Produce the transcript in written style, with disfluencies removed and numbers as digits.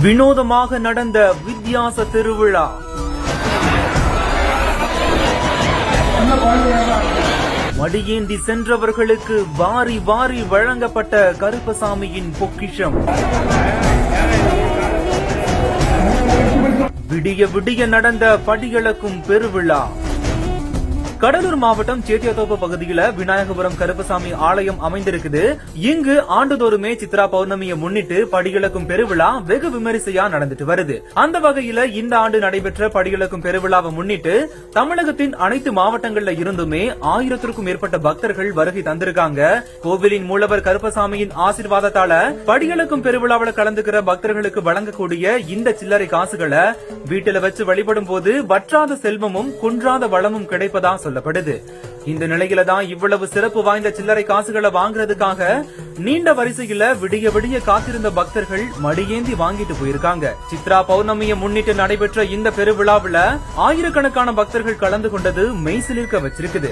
வினோதமாக நடந்த வித்தியாச திருவிழா. மடியேந்தி சென்றவர்களுக்கு வாரி வாரி வழங்கப்பட்ட கருப்பசாமியின் பொக்கிஷம். விடிய விடிய நடந்த படியளக்கும் பெருவிழா. கடலூர் மாவட்டம் சேத்தியாத்தோப்பு பகுதியில விநாயகபுரம் கருப்பசாமி ஆலயம் அமைந்திருக்குது. இங்கு ஆண்டுதோறுமே சித்ரா பௌர்ணமியை முன்னிட்டு படியளக்கும் பெருவிழா வெகு விமரிசையா நடந்துட்டு வருது. அந்த வகையில இந்த ஆண்டு நடைபெற்ற படியளக்கும் பெருவிழாவை முன்னிட்டு தமிழகத்தின் அனைத்து மாவட்டங்கள்ல இருந்துமே 1000க்கும் மேற்பட்ட பக்தர்கள் வருகை தந்திருக்காங்க. கோவிலின் மூலவர் கருப்பசாமியின் ஆசீர்வாதத்தால படியளக்கும் பெருவிழாவில் கலந்துக்கிற பக்தர்களுக்கு வழங்கக்கூடிய இந்த சில்லறை காசுகளை வீட்டுல வச்சு வழிபடும் போது வற்றாத செல்வமும் குன்றாத வளமும் கிடைப்பதா சொல்லப்படுது. இந்த நிலையில தான் இவ்வளவு சிறப்பு வாய்ந்த சில்லறை காசுகளை வாங்குறதுக்காக நீண்ட வரிசையில விடிய விடிய காத்திருந்த பக்தர்கள் மடியேந்தி வாங்கிட்டு போயிருக்காங்க. சித்ரா பௌர்ணமியை முன்னிட்டு நடைபெற்ற இந்த பெருவிழாவில் ஆயிரக்கணக்கான பக்தர்கள் கலந்து கொண்டது மெய்சிலிர்க்க வச்சிருக்குது.